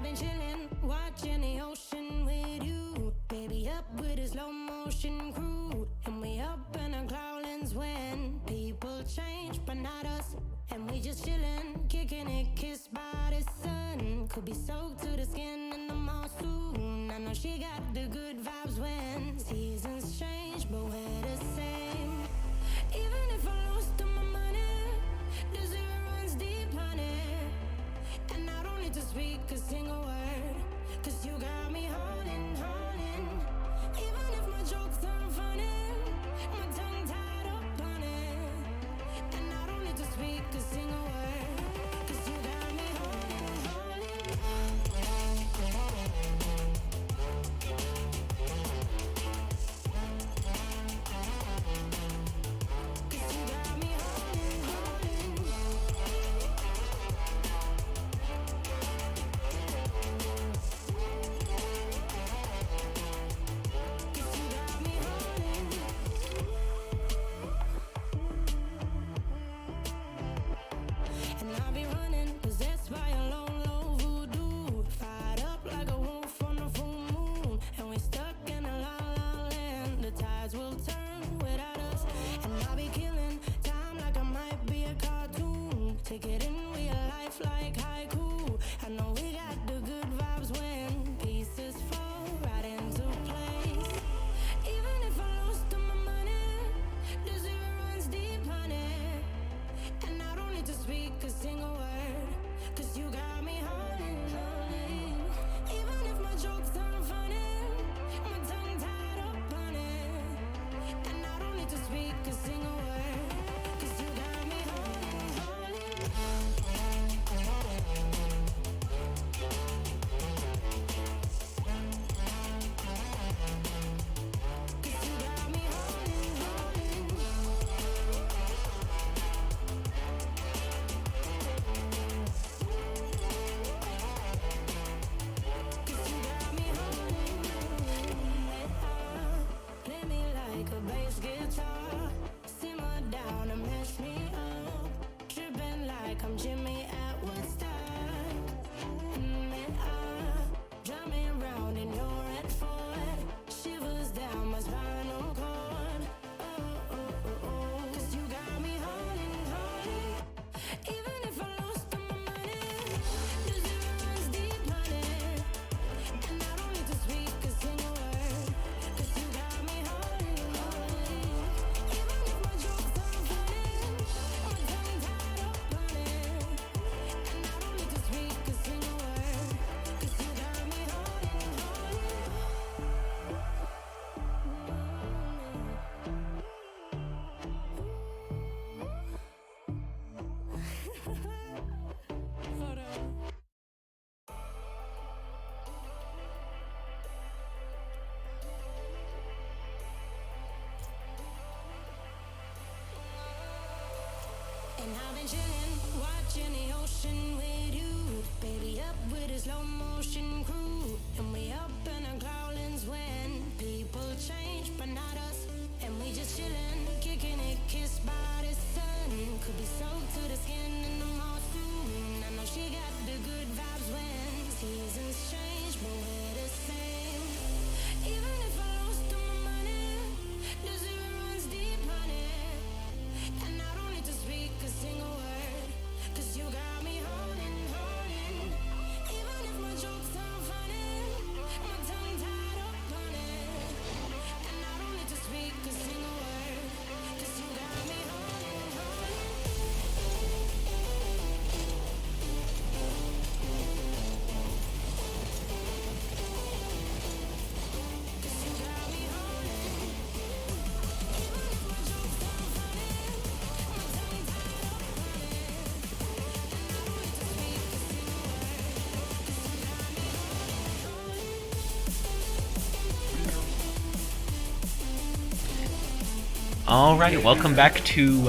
I've been chillin', watching the ocean with you. Baby up with a slow motion crew. And we up in our clouds when people change, but not us. And we just chillin', kicking it, kissed by the sun. Could be soaked to the skin in the mall soon. I know she got the good vibes when seasons change, but we're the same. Even if I lost all my money, the zero runs deep, honey. And I don't need to speak a single word, cause you got me holding, holding. Even if my jokes aren't funny, my tongue tied up on it. And I don't need to speak a single word, cause you got me holding, holding. Cause you got me holding, holding. Cause you got me holding. And I'll be running, possessed by a low, low voodoo. Fired up like a wolf on a full moon. And we stuck in a la la land. The tides will turn without us. And I'll be killing time like I might be a cartoon. Take it in real life like haiku. I know we got the good vibes when pieces fall right into place. Even if I lost all my money, the zero runs deep, honey. And I don't need to speak a single word, cause you got me holding, holding. Even if my jokes aren't funny, my tongue tied up on it. And I don't need to speak a single word, cause you got me holding, holding. Cause you got me holding, holding. Cause you got me holding. Play me like a bass guitar. Simmer down and mess me up. Tripping like I'm Jimmy at Woodstock. Drumming round in your red Ford. Shivers down my spinal cord. Cause you got me holding, holding. Even if I lost all my money, the zero runs deep, honey. And I don't need to speak a single word, cause you got me holding, holding. Even if my jokes aren't funny, my tongue tied up on it. And I don't need to speak a single word, cause you got me holding, holding. Hold on. And I've been chillin', watching the ocean with you. Baby up with a slow motion crew. And we up in our clouds when people change, but not us. And we just chillin', kicking it, kissed by the sun. Could be soaked to the skin in the mall soon. I know she got the good vibes when seasons change, but we're the same. Even if I lost all my money, the zero runs deep, honey. And I don't need to speak a single word, cause you got me holding, holding. Even if my jokes aren't funny, my tongue tied up on it. And I don't need to speak a single word, cause you got me holding, holding. Cause you got me holding. Even if my jokes aren't funny, my tongue tied up on it. And I don't need to speak a single word, cause you got me holding, holding. All right, welcome back to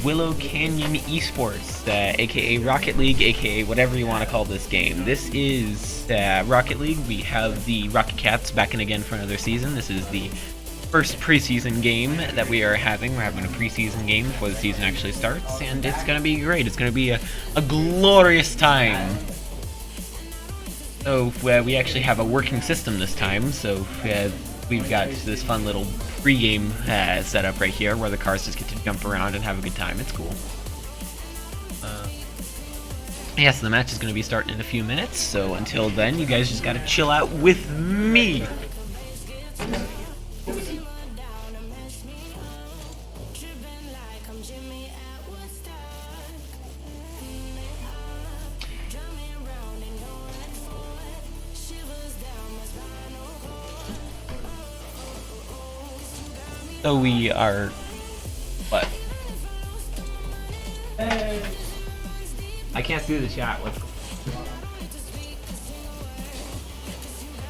Willow Canyon Esports, aka Rocket League, aka whatever you want to call this game. This is Rocket League. We have the RocketCats back in again for another season. This is the first preseason game that we are having. We're having a preseason game before the season actually starts, and it's going to be great. It's going to be a glorious time. So we actually have a working system this time, so we've got this fun little pre-game setup right here where the cars just get to jump around and have a good time. It's cool. Yes, the match is going to be starting in a few minutes, so until then, you guys just got to chill out with me. So we are... what? I can't see the chat.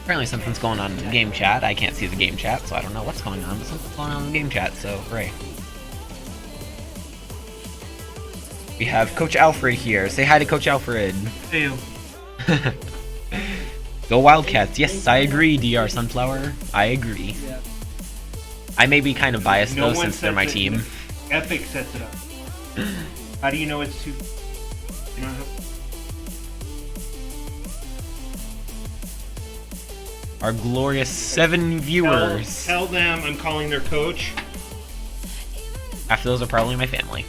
Apparently something's going on in the game chat. I can't see the game chat, so I don't know what's going on, but something's going on in the game chat, so hooray. We have Coach Alfred here. Say hi to Coach Alfred. Hey. Go Wildcats. Yes, I agree, DR Sunflower. I agree. I may be kind of biased though, since they're my team. Epic sets it up. How do you know it's too... You know how... Our glorious 7 viewers. Tell them I'm calling their coach. Half of those are probably my family.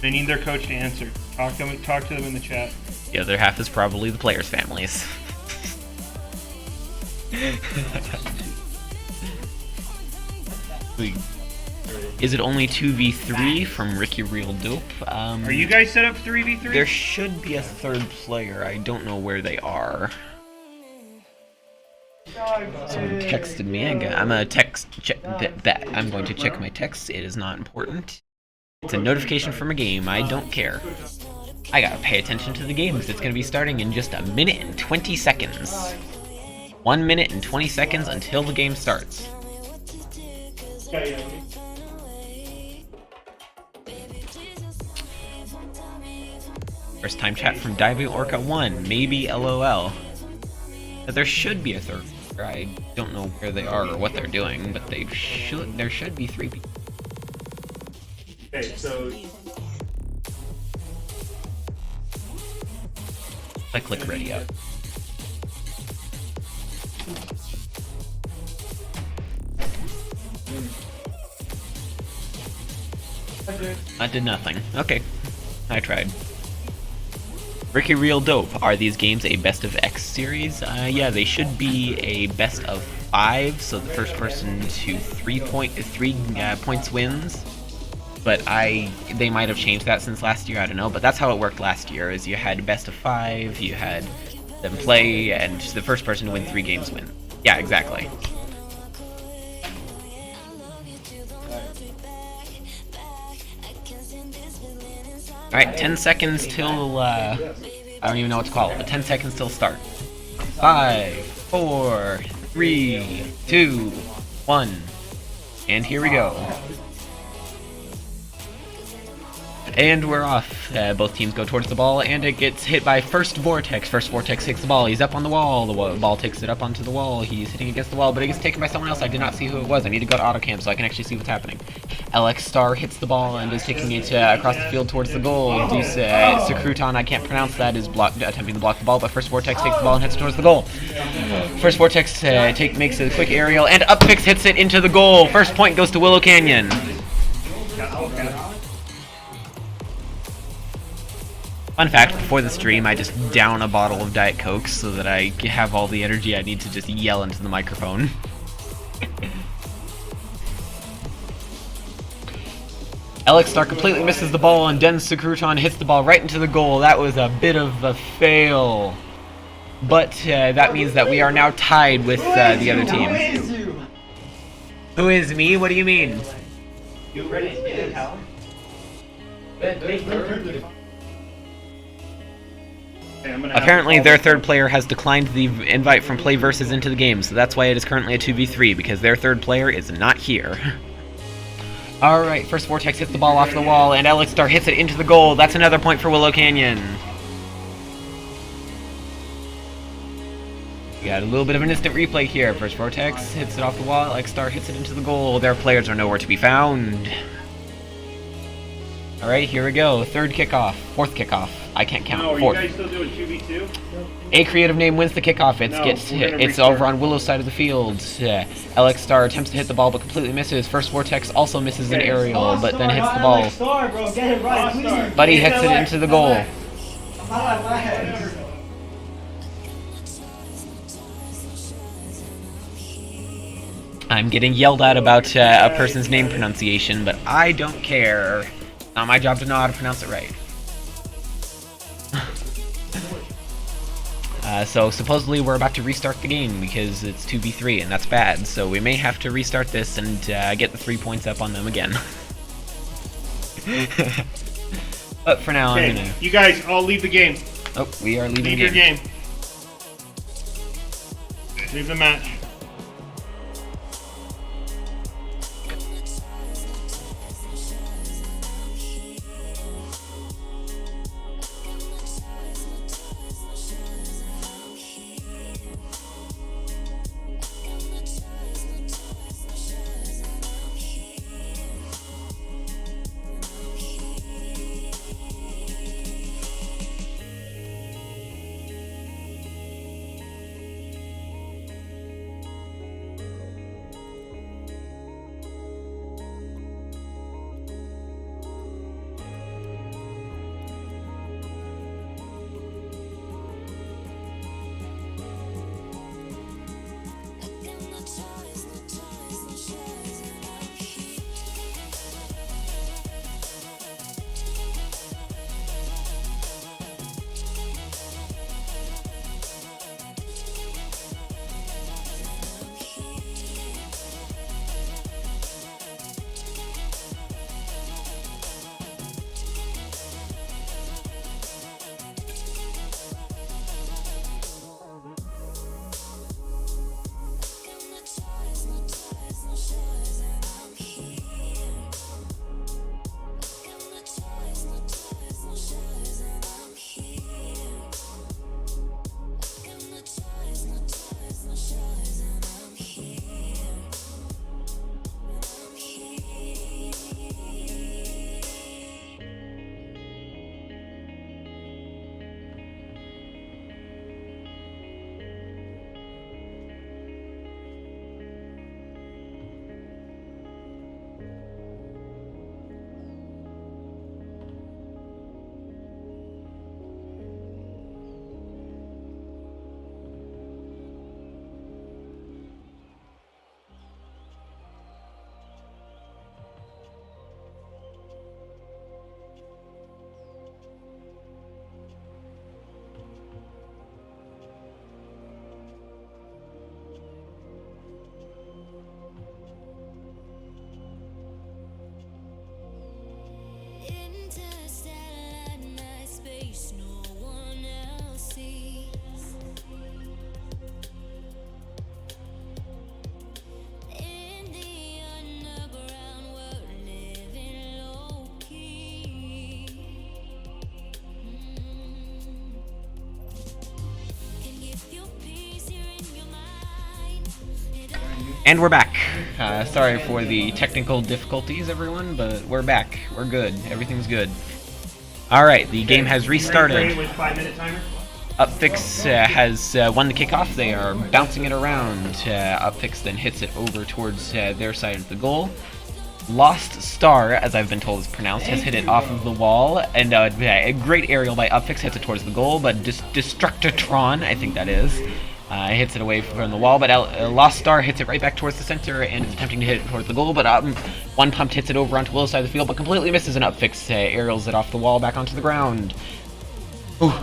They need their coach to answer. Talk to them in the chat. The other half is probably the players' families. Is it only 2v3 from Ricky Real Dope? Are you guys set up 3v3? There should be a third player. I don't know where they are. Someone texted me. I'm a text check that. I'm going to check my text. It is not important. It's a notification from a game. I don't care. I gotta pay attention to the games. It's gonna be starting in just 1 minute and 20 seconds. 1 minute and 20 seconds until the game starts. First time chat from Diving Orca 1. Maybe LOL. But there should be a third. I don't know where they are or what they're doing, but there should be 3 people. Okay, so... I click ready up. I did nothing. Okay. I tried. Ricky Real Dope. Are these games a best of X series? Yeah, they should be a best of 5, so the first person to 3 points wins. But they might have changed that since last year, I don't know, but that's how it worked last year, is you had best of 5, you had them play, and the first person to win 3 games win. Yeah, exactly. Alright, 10 seconds till, I don't even know what to call it, but 10 seconds till start. 5, 4, 3, 2, 1, and here we go. And we're off. Both teams go towards the ball, and it gets hit by First Vortex. First Vortex takes the ball. He's up on the wall. The ball takes it up onto the wall. He's hitting against the wall, but it gets taken by someone else. I did not see who it was. I need to go to AutoCam so I can actually see what's happening. LX Star hits the ball and is taking it across the field towards the goal. Deuce Secruton, I can't pronounce that, is attempting to block the ball, but First Vortex takes the ball and hits towards the goal. First Vortex makes a quick aerial, and Upfix hits it into the goal. First point goes to Willow Canyon. Fun fact, before the stream, I just down a bottle of Diet Coke so that I have all the energy I need to just yell into the microphone. Alex Star completely misses the ball, and Den Secruton hits the ball right into the goal. That was a bit of a fail. But that means that we are now tied with the other team. Who is me? What do you mean? Apparently their third player has declined the invite from Play Versus into the game, so that's why it is currently a 2v3, because their third player is not here. Alright, First Vortex hits the ball off the wall, and Alex Star hits it into the goal. That's another point for Willow Canyon. We got a little bit of an instant replay here. First Vortex hits it off the wall, Alex Star hits it into the goal. Their players are nowhere to be found. Alright, here we go. Fourth kickoff. I can't count. No, are 4. you guys still doing 2v2? A creative name wins the kickoff. No, we're gonna It's restart. over on Willow's side of the field. LX Star attempts to hit the ball but completely misses. First Vortex also misses an Okay. aerial, but then hits the ball. Star, bro, get it right, please. But he hits it into the goal. I'm getting yelled at about a person's name pronunciation, but I don't care. Not my job to know how to pronounce it right. So supposedly we're about to restart the game because it's 2v3 and that's bad. So we may have to restart this and get the 3 points up on them again. But for now, I'm gonna. You guys all leave the game. Oh, we are leaving Leave the your game. game. Leave the match. And we're back. Sorry for the technical difficulties, everyone, but we're back. We're good. Everything's good. Alright, the game has restarted. With 5-minute timer? Upfix has won the kickoff. They are bouncing it around. Upfix then hits it over towards their side of the goal. Lost Star, as I've been told is pronounced, has hit it off of the wall. And a great aerial by Upfix hits it towards the goal, but Destructotron, I think that is, hits it away from the wall. But Lost Star hits it right back towards the center and is attempting to hit it towards the goal. But One Pumped hits it over onto Willow's side of the field, but completely misses, and Upfix aerials it off the wall back onto the ground. Ooh.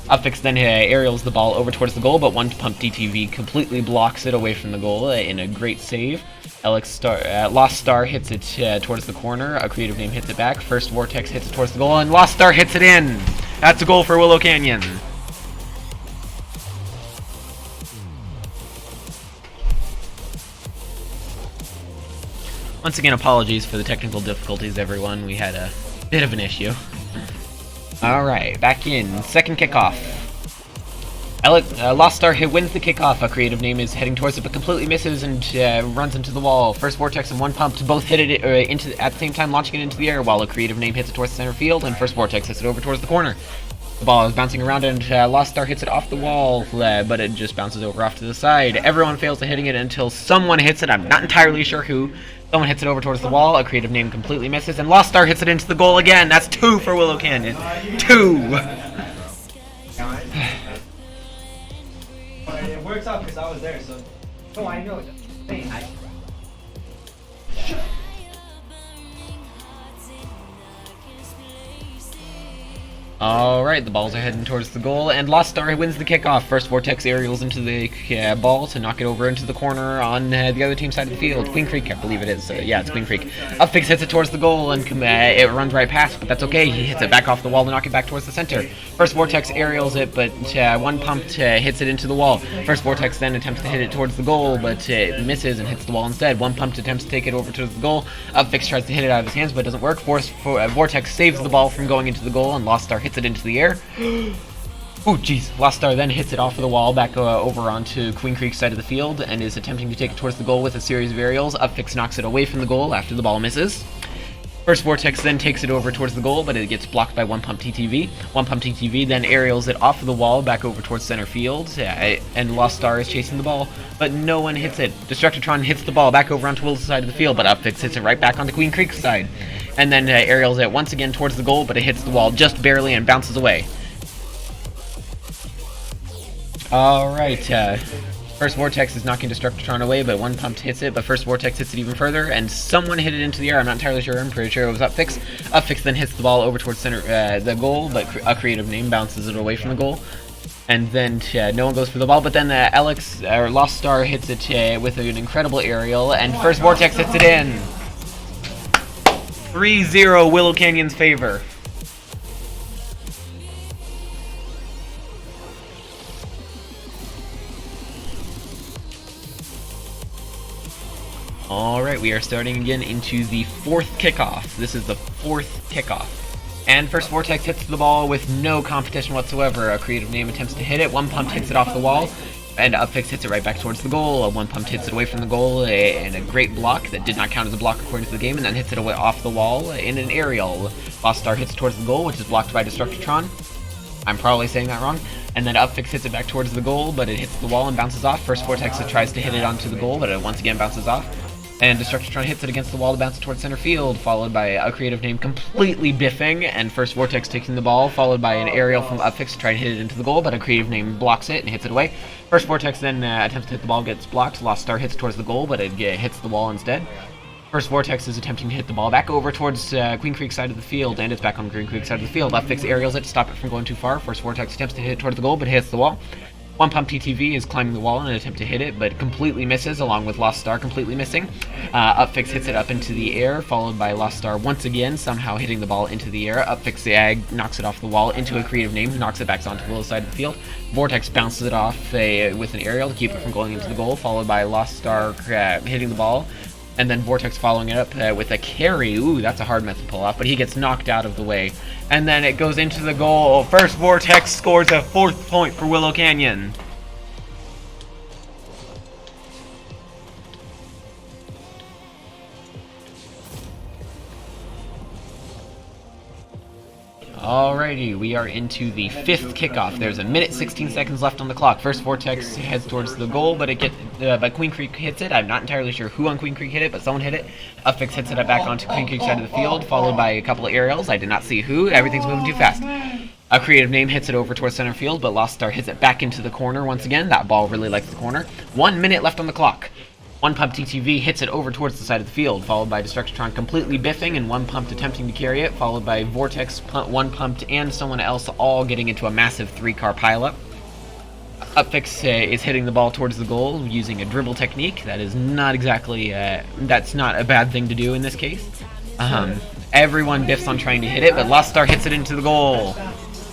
Upfix then aerials the ball over towards the goal, but One Pump DTV completely blocks it away from the goal in a great save. Lost Star hits it towards the corner. A creative name hits it back. First Vortex hits it towards the goal, and Lost Star hits it in. That's a goal for Willow Canyon. Once again, apologies for the technical difficulties, everyone. We had a bit of an issue. Alright, back in. Second kickoff. Lost Star wins the kickoff. A creative name is heading towards it, but completely misses and runs into the wall. First Vortex and One Pumped both hit it at the same time, launching it into the air, while a creative name hits it towards the center field, and First Vortex hits it over towards the corner. The ball is bouncing around and Lost Star hits it off the wall, but it just bounces over off to the side. Everyone fails at hitting it until someone hits it. I'm not entirely sure who. Someone hits it over towards the wall. A creative name completely misses, and Lost Star hits it into the goal again. That's 2 for Willow Canyon. 2! It works out because I was there, so. Oh, I know. Alright, the balls are heading towards the goal, and Lost Star wins the kickoff. First Vortex aerials into the ball to knock it over into the corner on the other team's side of the field. Queen Creek, I believe it is. Yeah, it's Queen Creek. Upfix hits it towards the goal, and it runs right past, but that's okay. He hits it back off the wall to knock it back towards the center. First Vortex aerials it, but one pump hits it into the wall. First Vortex then attempts to hit it towards the goal, but it misses and hits the wall instead. One pump attempts to take it over to the goal. Upfix tries to hit it out of his hands, but it doesn't work. Vortex saves the ball from going into the goal, and Lost Star hits it into the air. Oh jeez, Lost Star then hits it off of the wall back over onto Queen Creek's side of the field and is attempting to take it towards the goal with a series of aerials. Upfix knocks it away from the goal after the ball misses. First Vortex then takes it over towards the goal, but it gets blocked by One Pump TTV. One Pump TTV then aerials it off of the wall back over towards center field, and Lost Star is chasing the ball, but no one hits it. Destructotron hits the ball back over onto Willow's side of the field, but Upfix hits it right back onto Queen Creek's side. And then aerials it once again towards the goal, but it hits the wall just barely and bounces away. Alright, First Vortex is knocking Destructotron away, but One Pump hits it, but First Vortex hits it even further, and someone hit it into the air. I'm not entirely sure. I'm pretty sure it was Upfix. Upfix then hits the ball over towards center, the goal, but a creative name bounces it away from the goal. And then no one goes for the ball, but then Lost Star hits it with an incredible aerial, and First Vortex hits it in. 3-0 Willow Canyon's favor. Alright, we are starting again into the 4th kickoff. This is the 4th kickoff. And First Vortex hits the ball with no competition whatsoever. A creative name attempts to hit it. One Pump hits it off the wall. And Upfix hits it right back towards the goal. One Pump hits it away from the goal in a great block that did not count as a block according to the game, and then hits it away off the wall in an aerial. Lost Star hits towards the goal, which is blocked by Destructotron. I'm probably saying that wrong. And then Upfix hits it back towards the goal, but it hits the wall and bounces off. First Vortex tries to hit it onto the goal, but it once again bounces off. And Destructotron hits it against the wall to bounce it towards center field, followed by a creative name completely biffing, and First Vortex taking the ball, followed by an aerial from Upfix to try to hit it into the goal, but a creative name blocks it and hits it away. First Vortex then attempts to hit the ball, gets blocked. Lost Star hits towards the goal, but it hits the wall instead. First Vortex is attempting to hit the ball back over towards Queen Creek's side of the field, and it's back on Queen Creek's side of the field. Upfix aerials it to stop it from going too far. First Vortex attempts to hit it towards the goal, but hits the wall. One Pump TTV is climbing the wall in an attempt to hit it, but completely misses, along with Lost Star completely missing. Upfix hits it up into the air, followed by Lost Star once again, somehow hitting the ball into the air. Upfix knocks it off the wall into a creative name, knocks it back onto Willow's side of the field. Vortex bounces it off with an aerial to keep it from going into the goal, followed by Lost Star hitting the ball. And then Vortex following it up with a carry. Ooh, that's a hard method to pull off, but he gets knocked out of the way. And then it goes into the goal. First Vortex scores a 4th point for Willow Canyon. Alrighty, we are into the 5th kickoff. There's a minute 16 seconds left on the clock. First Vortex heads towards the goal, but but Queen Creek hits it. I'm not entirely sure who on Queen Creek hit it, but someone hit it. Upfix hits it back onto Queen Creek's side of the field, followed by a couple of aerials. I did not see who. Everything's moving too fast. A creative name hits it over towards center field, but Lost Star hits it back into the corner once again. That ball really likes the corner. 1 minute left on the clock. One Pump TTV hits it over towards the side of the field, followed by Destructotron completely biffing and One Pumped attempting to carry it, followed by Vortex, One Pumped, and someone else all getting into a massive 3-car pileup. Upfix is hitting the ball towards the goal using a dribble technique. That is not exactly, that's not a bad thing to do in this case. Everyone biffs on trying to hit it, but Lost Star hits it into the goal.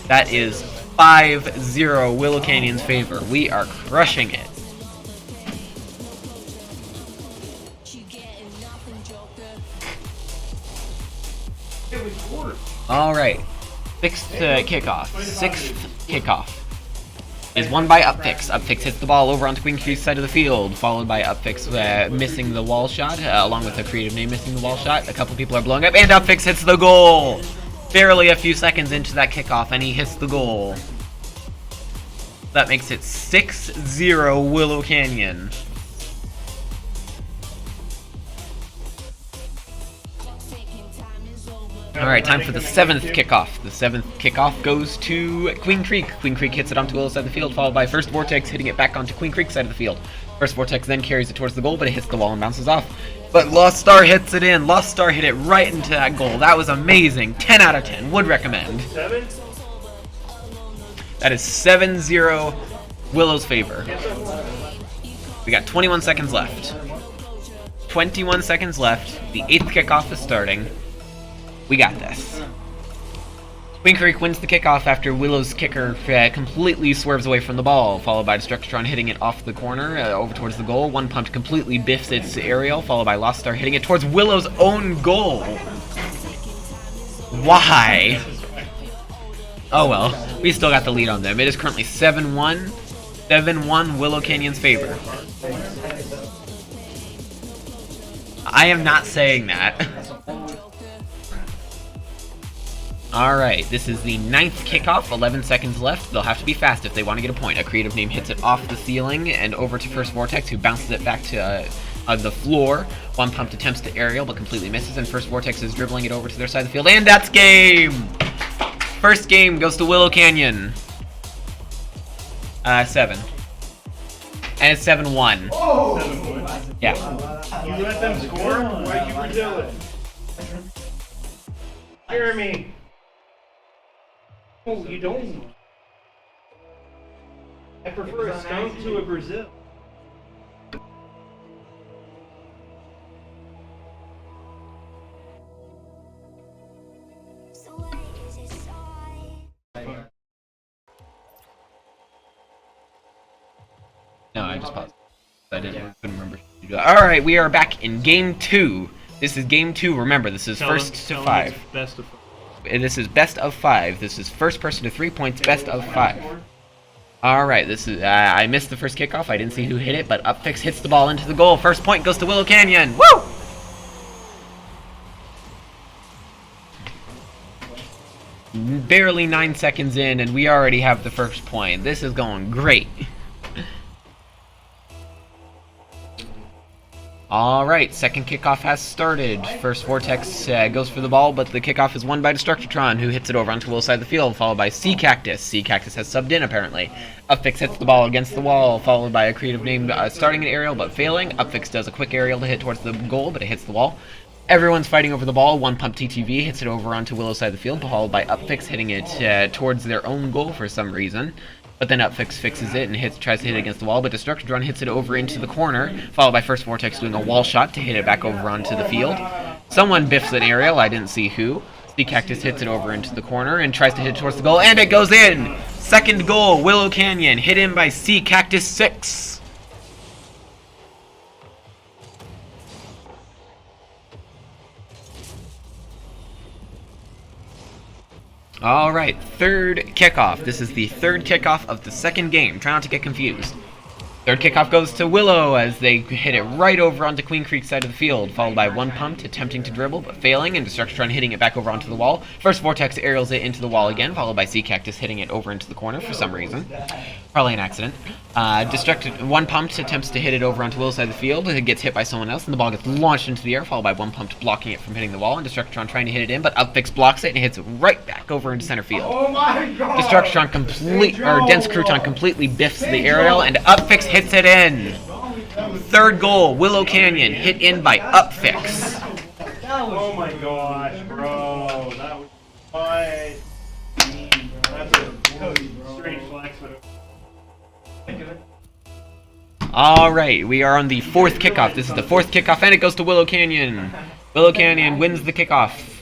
That is 5-0 Willow Canyon's favor. We are crushing it. Alright, 6th kickoff is won by Upfix. Upfix hits the ball over onto Queen Creek's side of the field, followed by Upfix missing the wall shot, along with a creative name missing the wall shot. A couple people are blowing up, and Upfix hits the goal! barely a few seconds into that kickoff, and he hits the goal. That makes it 6-0 Willow Canyon. Alright, time for the 7th kickoff. The 7th kickoff goes to Queen Creek. Queen Creek hits it onto Willow side of the field, followed by First Vortex hitting it back onto Queen Creek side of the field. First Vortex then carries it towards the goal, but it hits the wall and bounces off. But Lost Star hits it in. Lost Star hit it right into that goal. That was amazing. 10 out of 10. Would recommend. 7? That is 7-0 Willow's favor. We got 21 seconds left. 21 seconds left. The 8th kickoff is starting. We got this. Queen Creek wins the kickoff after Willow's kicker completely swerves away from the ball, followed by Destructron hitting it off the corner over towards the goal. One Pumped completely biffs its aerial, followed by Lost Star hitting it towards Willow's own goal. Why? Oh well, we still got the lead on them. It is currently 7-1. 7-1 Willow Canyon's favor. I am not saying that. Alright, this is the 9th kickoff, 11 seconds left. They'll have to be fast if they want to get a point. A creative name hits it off the ceiling and over to First Vortex, who bounces it back to the floor. One Pumped attempts to aerial, but completely misses, and First Vortex is dribbling it over to their side of the field, and that's game! First game goes to Willow Canyon. 7. And it's 7-1. Oh! Yeah. You let them score? Why you were doing? Jeremy. Oh, you don't. I prefer a skunk to a Brazil. No, I just paused. Couldn't remember to do that. Alright, we are back in game 2. This is game 2. Remember, this is first to 5. Best of 5. This is best of 5. This is first person to 3 points, best of 5. Alright, this is I missed the first kickoff. I didn't see who hit it, but Upfix hits the ball into the goal. First point goes to Willow Canyon. Woo! Barely 9 seconds in, and we already have the first point. This is going great. Alright, second kickoff has started. First Vortex goes for the ball, but the kickoff is won by Destructron, who hits it over onto Willow's side of the field, followed by Sea Cactus. Sea Cactus has subbed in, apparently. Upfix hits the ball against the wall, followed by a creative name starting an aerial, but failing. Upfix does a quick aerial to hit towards the goal, but it hits the wall. Everyone's fighting over the ball. One Pump TTV hits it over onto Willow's side of the field, followed by Upfix hitting it towards their own goal for some reason. But then Upfix fixes it and tries to hit it against the wall, but Destructron hits it over into the corner, followed by First Vortex doing a wall shot to hit it back over onto the field. Someone biffs an aerial, I didn't see who. Sea Cactus hits it over into the corner and tries to hit it towards the goal, and it goes in! Second goal, Willow Canyon, hit in by Sea Cactus 6. Alright, third kickoff. This is the third kickoff of the second game. Try not to get confused. Third kickoff goes to Willow as they hit it right over onto Queen Creek side of the field, followed by One Pumped attempting to dribble but failing, and Destructron hitting it back over onto the wall. First Vortex aerials it into the wall again, followed by Sea Cactus hitting it over into the corner for some reason. Probably an accident. One Pumped attempts to hit it over onto Willow's side of the field. It gets hit by someone else, and the ball gets launched into the air, followed by One Pumped blocking it from hitting the wall, and Destructron trying to hit it in, but Upfix blocks it and hits it right back over into center field. Oh my god! Destructron Dense Crouton completely biffs the aerial, and Upfix hits it in. Third goal, Willow Canyon, hit in by Upfix. Oh my gosh, bro. That was what? That's a strange flex, but Alright, we are on the fourth kickoff. This is the fourth kickoff, and it goes to Willow Canyon. Willow Canyon wins the kickoff.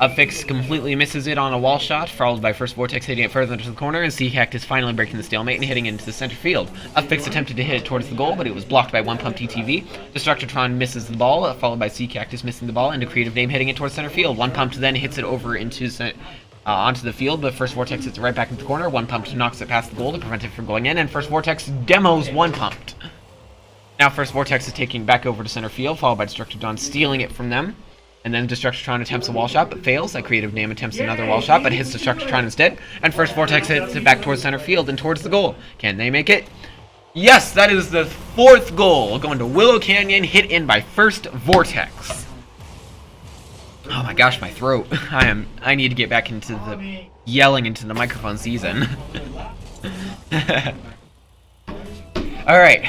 Upfix completely misses it on a wall shot, followed by First Vortex hitting it further into the corner, and Sea Cactus finally breaking the stalemate and hitting into the center field. Upfix attempted to hit it towards the goal, but it was blocked by One Pump TTV. Destructron misses the ball, followed by Sea Cactus missing the ball, and a creative name hitting it towards center field. One Pump then hits it over into onto the field, but First Vortex hits it right back into the corner. One Pump knocks it past the goal to prevent it from going in, and First Vortex demos One Pumped. Now First Vortex is taking back over to center field, followed by Destructron stealing it from them. And then Destructotron attempts a wall shot, but fails. That Creative Name attempts another wall shot, but hits Destructotron instead. And first Vortex hits it back towards center field and towards the goal. Can they make it? Yes, that is the 4th goal, going to Willow Canyon, hit in by first Vortex. Oh my gosh, my throat. I need to get back into the yelling into the microphone season. Alright,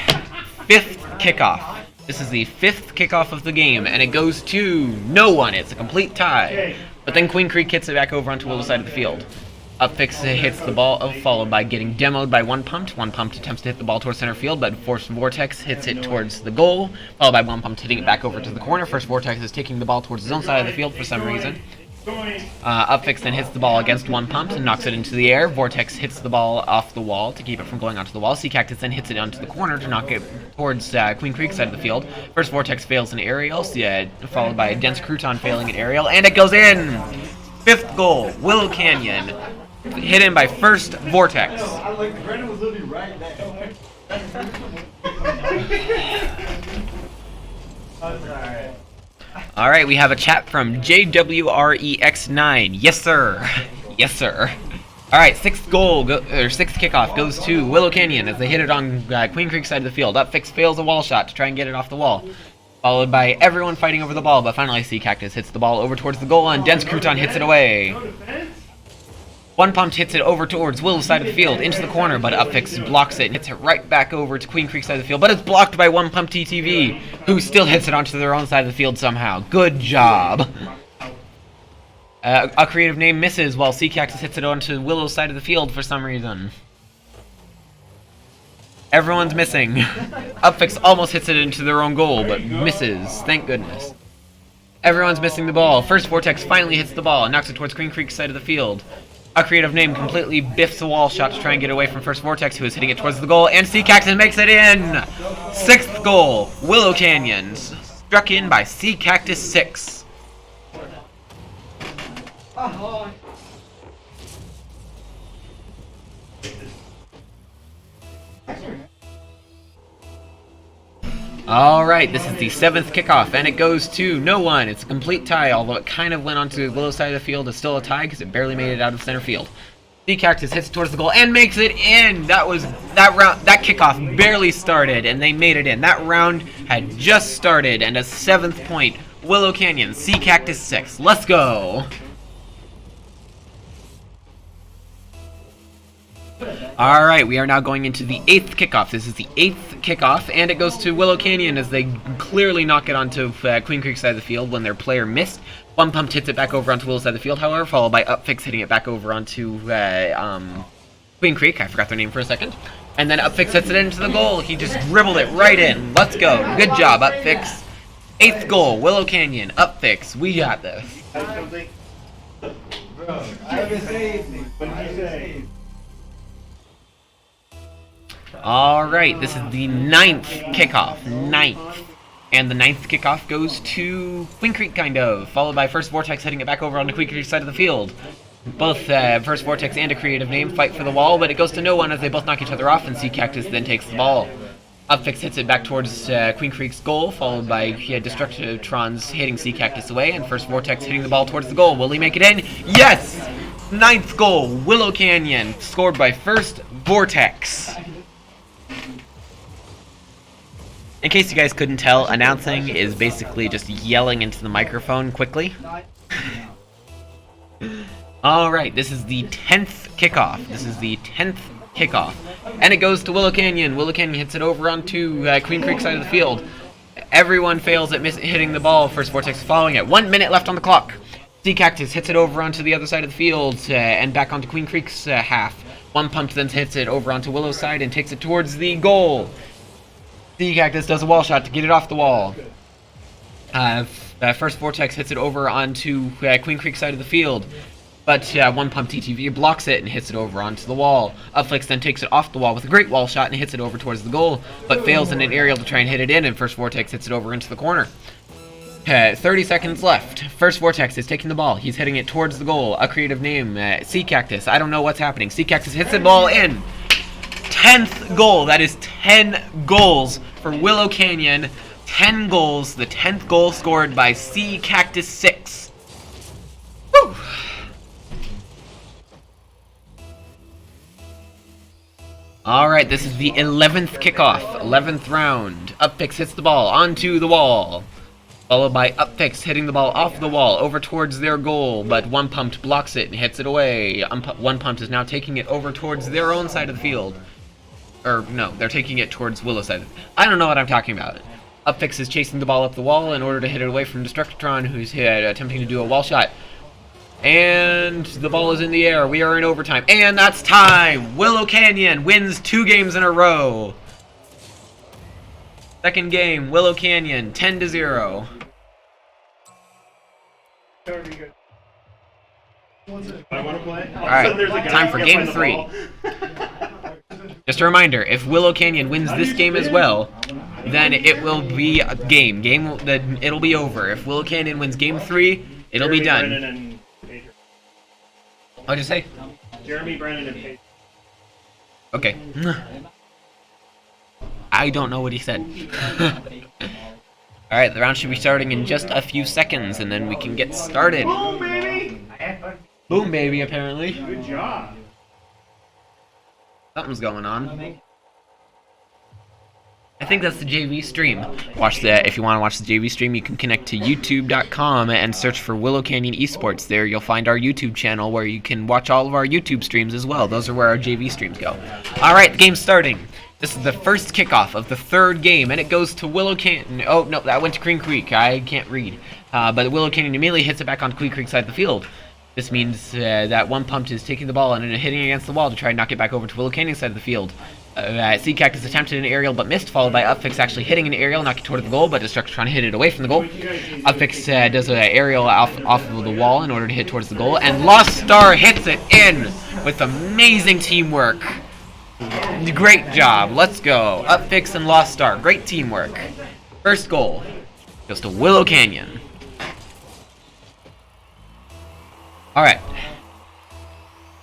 5th kickoff. This is the 5th kickoff of the game, and it goes to no one. It's a complete tie. But then Queen Creek hits it back over onto Willow's side of the field. Upfix hits the ball, followed by getting demoed by One Pumped. One Pumped attempts to hit the ball towards center field, but First Vortex hits it towards the goal, followed by One Pumped hitting it back over to the corner. First Vortex is taking the ball towards his own side of the field for some reason. Upfix then hits the ball against One Pumped and knocks it into the air. Vortex hits the ball off the wall to keep it from going onto the wall. Sea Cactus then hits it onto the corner to knock it towards Queen Creek's side of the field. First Vortex fails an aerial, followed by a Dense Crouton failing an aerial, and it goes in! 5th goal, Willow Canyon. Hit in by first Vortex. Brandon was literally right there. Alright, we have a chat from JWREX9. Yes, sir. Yes, sir. Alright, 6th goal, 6th kickoff goes to Willow Canyon as they hit it on Queen Creek's side of the field. Upfix fails a wall shot to try and get it off the wall, followed by everyone fighting over the ball, but finally Sea Cactus hits the ball over towards the goal, and Dense Crouton hits it away. One Pumped hits it over towards Willow's side of the field, into the corner, but Upfix blocks it and hits it right back over to Queen Creek's side of the field, but it's blocked by One Pumped TTV, who still hits it onto their own side of the field somehow. Good job. A Creative Name misses while Sea Cactus hits it onto Willow's side of the field for some reason. Everyone's missing. Upfix almost hits it into their own goal, but misses. Thank goodness. Everyone's missing the ball. First Vortex finally hits the ball and knocks it towards Queen Creek's side of the field. A Creative Name completely biffs a wall shot to try and get away from First Vortex, who is hitting it towards the goal, and Sea Cactus makes it in! 6th goal, Willow Canyons. Struck in by Sea Cactus 6. Alright, this is the 7th kickoff, and it goes to no one. It's a complete tie, although it kind of went onto the Willow's side of the field. It's still a tie because it barely made it out of center field. Sea Cactus hits towards the goal and makes it in! That kickoff barely started, and they made it in. That round had just started, and a 7th point. Willow Canyon, Sea Cactus 6. Let's go! Alright, we are now going into the 8th kickoff. This is the 8th kickoff, and it goes to Willow Canyon as they clearly knock it onto Queen Creek's side of the field when their player missed. One Pumped hits it back over onto Willow's side of the field, however, followed by Upfix hitting it back over onto Queen Creek. I forgot their name for a second. And then Upfix hits it into the goal. He just dribbled it right in. Let's go. Good job, Upfix. 8th goal, Willow Canyon. Upfix. We got this. Bro, I haven't saved me. What did you say? Alright, this is the 9th kickoff. 9th. And the 9th kickoff goes to Queen Creek, kind of, followed by First Vortex hitting it back over on the Queen Creek side of the field. Both First Vortex and a Creative Name fight for the wall, but it goes to no one as they both knock each other off, and Sea Cactus then takes the ball. Upfix hits it back towards Queen Creek's goal, followed by Destructotrons hitting Sea Cactus away, and First Vortex hitting the ball towards the goal. Will he make it in? Yes! 9th goal, Willow Canyon, scored by First Vortex. In case you guys couldn't tell, announcing is basically just yelling into the microphone quickly. Alright, this is the 10th kickoff. This is the 10th kickoff. And it goes to Willow Canyon. Willow Canyon hits it over onto Queen Creek side of the field. Everyone fails at hitting the ball. First Vortex following it. 1 minute left on the clock. Sea Cactus hits it over onto the other side of the field and back onto Queen Creek's half. One Pumped then hits it over onto Willow's side and takes it towards the goal. Sea Cactus does a wall shot to get it off the wall. First Vortex hits it over onto Queen Creek side of the field, but One Pumped TTV blocks it and hits it over onto the wall. Upflix then takes it off the wall with a great wall shot and hits it over towards the goal, but fails in an aerial to try and hit it in, and First Vortex hits it over into the corner. 30 seconds left. First Vortex is taking the ball. He's hitting it towards the goal. A Creative Name, Sea Cactus. I don't know what's happening. Sea Cactus hits the ball in. 10th goal. That is 10 goals for Willow Canyon. 10 goals. The 10th goal scored by C Cactus 6. Woo! Alright, this is the 11th kickoff, 11th round. Upfix hits the ball onto the wall, followed by Upfix hitting the ball off the wall over towards their goal, but One Pumped blocks it and hits it away. One Pumped is now taking it over towards their own side of the field. Or, no, they're taking it towards Willow's side. I don't know what I'm talking about. Upfix is chasing the ball up the wall in order to hit it away from Destructron, who's attempting to do a wall shot. And the ball is in the air. We are in overtime. And that's time! Willow Canyon wins 2 games in a row. Second game, Willow Canyon, 10-0. Alright, time for game 3. Just a reminder, if Willow Canyon wins this game as well, then it will be a game. Then it'll be over. If Willow Canyon wins game 3, it'll be done. What'd you say? Jeremy, Brennan, and Paige. Okay. I don't know what he said. Alright, the round should be starting in just a few seconds, and then we can get started. Boom, baby! Boom, baby, apparently. Good job. Something's going on. I think that's the JV stream. Watch that. If you want to watch the JV stream, you can connect to youtube.com and search for Willow Canyon Esports. There you'll find our YouTube channel where you can watch all of our YouTube streams as well. Those are where our JV streams go. Alright, the game's starting. This is the first kickoff of the 3rd game, and it goes to Willow Canyon. Oh, no, that went to Queen Creek. I can't read. But Willow Canyon immediately hits it back on Queen Creek side of the field. This means that One Pumped is taking the ball and hitting against the wall to try and knock it back over to Willow Canyon side of the field. Sea Cactus attempted an aerial but missed, followed by Upfix actually hitting an aerial, knocking toward the goal, but Destructron hit it away from the goal. Upfix does an aerial off of the wall in order to hit towards the goal, and Lost Star hits it in with amazing teamwork. Great job. Let's go. Upfix and Lost Star. Great teamwork. First goal goes to Willow Canyon. Alright.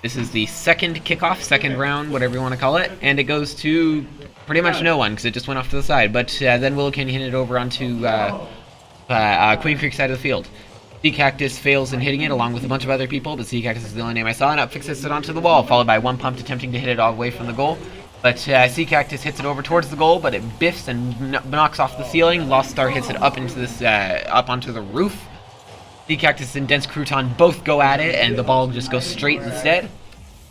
This is the second kickoff, second round, whatever you want to call it, and it goes to pretty much no one because it just went off to the side. But then Willow Canyon hit it over onto Queen Creek side of the field. Sea Cactus fails in hitting it along with a bunch of other people, but Sea Cactus is the only name I saw, and Upfix hits it onto the wall, followed by One Pumped attempting to hit it all away from the goal. But Sea Cactus hits it over towards the goal, but it biffs and knocks off the ceiling. Lost Star hits it up into this up onto the roof. Sea Cactus and Dense Crouton both go at it, and the ball just goes straight instead.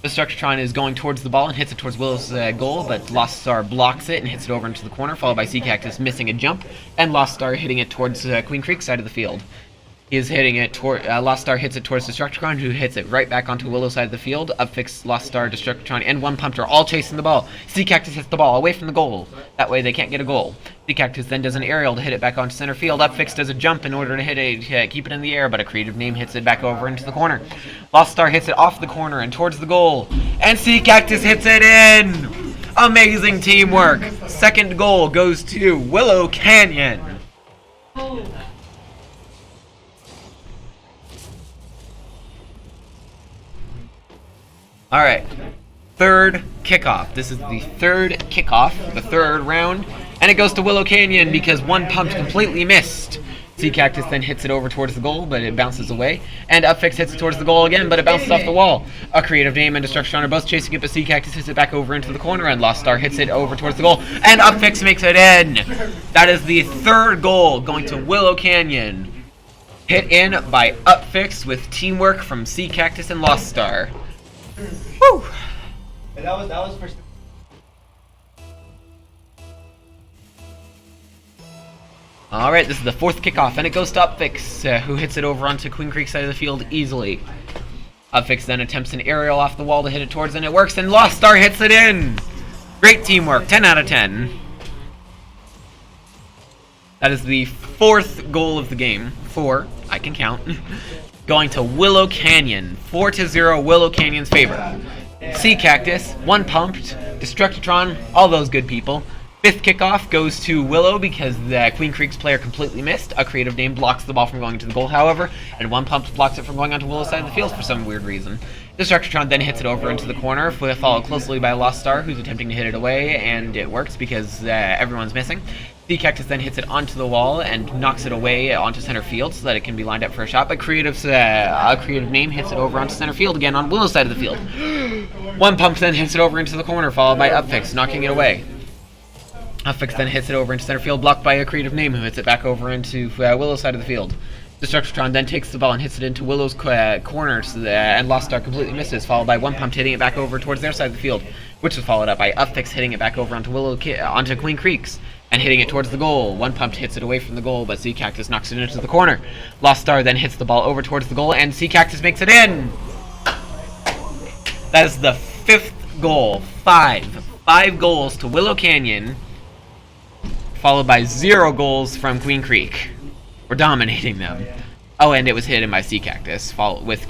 Destructron is going towards the ball and hits it towards Willow's goal, but Lost Star blocks it and hits it over into the corner, followed by Sea Cactus missing a jump, and Lost Star hitting it towards Queen Creek side of the field. He is hitting it toward Lost Star hits it towards Destructron, who hits it right back onto Willow side of the field. Upfix, Lost Star, Destructron, and One Pumped are all chasing the ball. Sea Cactus hits the ball away from the goal. That way they can't get a goal. Sea Cactus then does an aerial to hit it back onto center field. Upfix does a jump in order to keep it in the air, but a creative name hits it back over into the corner. Lost Star hits it off the corner and towards the goal. And Sea Cactus hits it in! Amazing teamwork! Second goal goes to Willow Canyon. Alright, third kickoff. This is the third kickoff, the 3rd round, and it goes to Willow Canyon because One Pumped completely missed. Sea Cactus then hits it over towards the goal, but it bounces away, and Upfix hits it towards the goal again, but it bounces off the wall. A creative name and Destruction are both chasing it, but Sea Cactus hits it back over into the corner, and Lost Star hits it over towards the goal, and Upfix makes it in! That is the 3rd goal going to Willow Canyon. Hit in by Upfix with teamwork from Sea Cactus and Lost Star. Woo! And that was first. Alright, this is the 4th kickoff, and it goes to Upfix, who hits it over onto Queen Creek side of the field easily. Upfix then attempts an aerial off the wall to hit it towards, and it works, and Lost Star hits it in! Great teamwork, 10 out of 10. That is the 4th goal of the game. 4, I can count. Going to Willow Canyon. 4-0 Willow Canyon's favor. Sea Cactus, One Pumped, Destructron, all those good people. 5th kickoff goes to Willow because the Queen Creek's player completely missed. A creative name blocks the ball from going to the goal, however, and One Pumped blocks it from going onto Willow's side of the field for some weird reason. Destructron then hits it over into the corner, followed closely by Lost Star, who's attempting to hit it away, and it works because everyone's missing. Sea Cactus then hits it onto the wall and knocks it away onto center field so that it can be lined up for a shot. But Creative Name hits it over onto center field again on Willow's side of the field. One Pump then hits it over into the corner, followed by Upfix, knocking it away. Upfix then hits it over into center field, blocked by a Creative Name, who hits it back over into Willow's side of the field. Destructron then takes the ball and hits it into Willow's corner, and Lost Star completely misses, followed by One Pump hitting it back over towards their side of the field, which was followed up by Upfix hitting it back over onto Queen Creek's, and hitting it towards the goal. One Pump hits it away from the goal, but Sea Cactus knocks it into the corner. Lost Star then hits the ball over towards the goal, and Sea Cactus makes it in! That is the 5th goal. 5 goals to Willow Canyon, followed by 0 goals from Queen Creek. We're dominating them. Oh, and it was hit in by Sea Cactus, with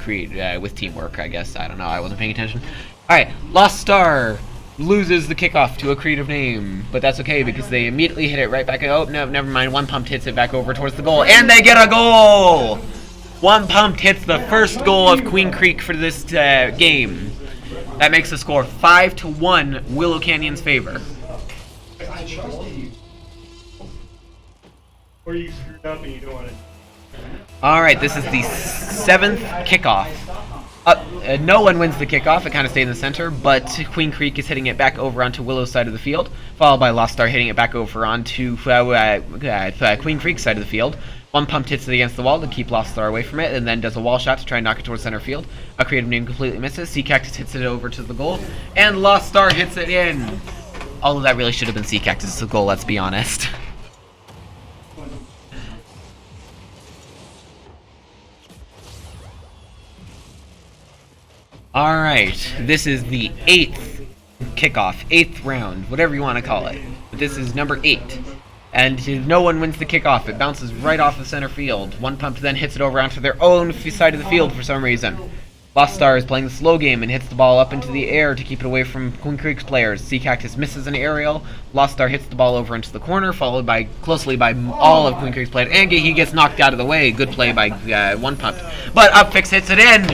teamwork, I guess. I don't know, I wasn't paying attention. Alright, Lost Star loses the kickoff to a Creative Name, but that's okay because they immediately hit it right back. Oh, no, never mind. One Pump hits it back over towards the goal, and they get a goal! One Pump hits the first goal of Queen Creek for this game. That makes the score 5-1 Willow Canyon's favor. Or you screwed up and you don't want it. Alright, this is the 7th kickoff. No one wins the kickoff. It kind of stayed in the center, but Queen Creek is hitting it back over onto Willow's side of the field, followed by Lost Star hitting it back over onto Queen Creek's side of the field. One Pump hits it against the wall to keep Lost Star away from it, and then does a wall shot to try and knock it towards center field. A Creative Name completely misses. Sea Cactus hits it over to the goal, and Lost Star hits it in. Although that really should have been Sea Cactus' goal, let's be honest. Alright, this is the 8th kickoff, 8th round, whatever you want to call it. But this is number 8. And no one wins the kickoff. It bounces right off the center field. One Pump then hits it over onto their own side of the field for some reason. Lost Star is playing the slow game and hits the ball up into the air to keep it away from Queen Creek's players. Sea Cactus misses an aerial. Lost Star hits the ball over into the corner, followed closely by all of Queen Creek's players. And he gets knocked out of the way. Good play by One Pump. But Upfix hits it in!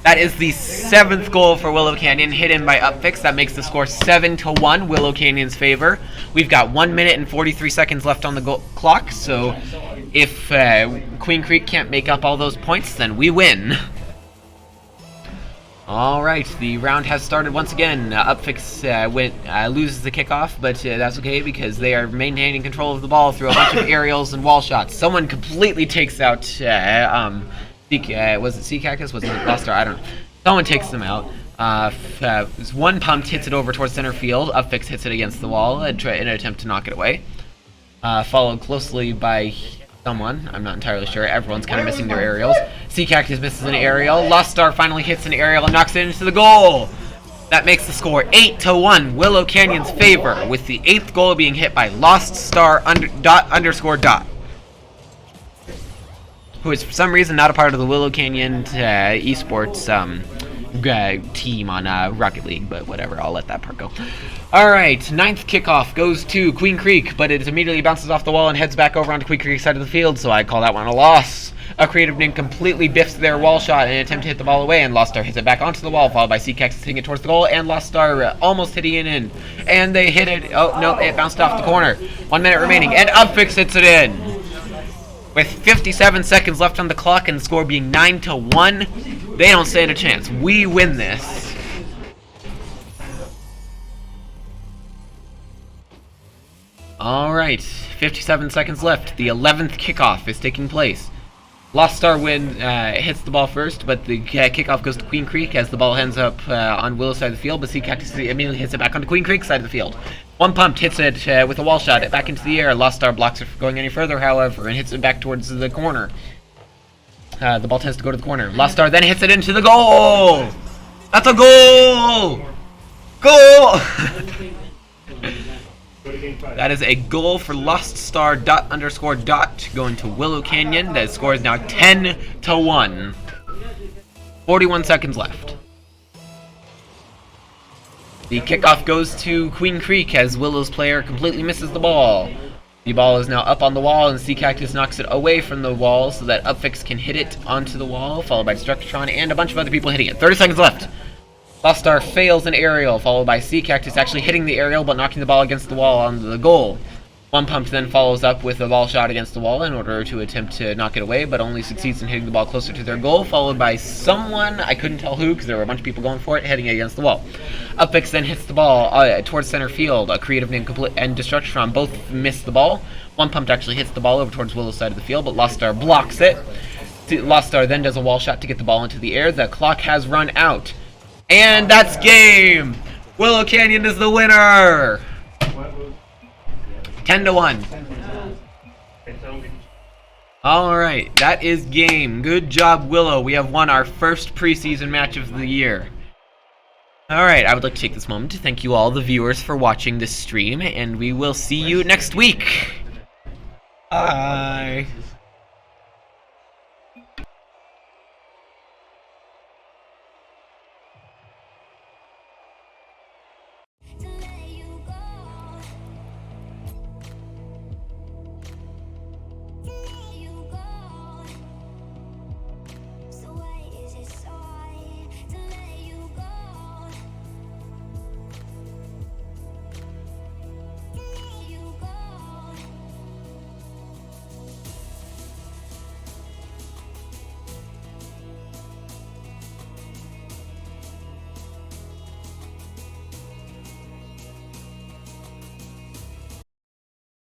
That is the 7th goal for Willow Canyon, hit in by Upfix. That makes the score 7-1, Willow Canyon's favor. We've got 1 minute and 43 seconds left on the clock, so if Queen Creek can't make up all those points, then we win. Alright, the round has started once again. Upfix loses the kickoff, but that's okay because they are maintaining control of the ball through a bunch of aerials and wall shots. Someone completely takes out was it Sea Cactus? Was it Lost Star? I don't know. Someone takes them out. One Pump hits it over towards center field. Upfix hits it against the wall in an attempt to knock it away. Followed closely by someone. I'm not entirely sure. Everyone's kind of missing their aerials. Sea Cactus misses an aerial. Lost Star finally hits an aerial and knocks it into the goal. That makes the score 8-1, Willow Canyon's favor, with the 8th goal being hit by Lost Star _. Who is for some reason not a part of the Willow Canyon Esports team on Rocket League, but whatever, I'll let that part go. Alright, 9th kickoff goes to Queen Creek, but it immediately bounces off the wall and heads back over onto Queen Creek's side of the field, so I call that one a loss. A Creative Name completely biffs their wall shot in an attempt to hit the ball away, and Lost Star hits it back onto the wall, followed by Sea Cactus hitting it towards the goal, and Lost Star almost hitting it in. And they hit it. Oh, no, it bounced off the corner. 1 minute remaining, and Upfix hits it in. With 57 seconds left on the clock and the score being 9-1, they don't stand a chance. We win this. Alright, 57 seconds left. The 11th kickoff is taking place. Lost Star hits the ball first, but the kickoff goes to Queen Creek as the ball ends up on Willow's side of the field, but Sea Cactus immediately hits it back onto Queen Creek's side of the field. One Pump hits it with a wall shot back into the air. Lost Star blocks it from going any further, however, and hits it back towards the corner. The ball tends to go to the corner. Lost Star then hits it into the goal! That's a goal! Goal! That is a goal for Lost Star _. Going to Willow Canyon. That score is now 10-1. 41 seconds left. The kickoff goes to Queen Creek as Willow's player completely misses the ball. The ball is now up on the wall, and Sea Cactus knocks it away from the wall so that Upfix can hit it onto the wall, followed by Destructron and a bunch of other people hitting it. 30 seconds left. Lost Star fails an aerial, followed by Sea Cactus actually hitting the aerial but knocking the ball against the wall on the goal. One Pump then follows up with a ball shot against the wall in order to attempt to knock it away, but only succeeds in hitting the ball closer to their goal, followed by someone, I couldn't tell who because there were a bunch of people going for it, heading against the wall. Upix then hits the ball towards center field. Creative and Destruction both miss the ball. One Pump actually hits the ball over towards Willow's side of the field, but Lost Star blocks it. Lost Star then does a wall shot to get the ball into the air. The clock has run out. And that's game! Willow Canyon is the winner! 10-1. Alright, that is game. Good job, Willow. We have won our first preseason match of the year. Alright, I would like to take this moment to thank you all, the viewers, for watching this stream, and we will see you next week. Bye.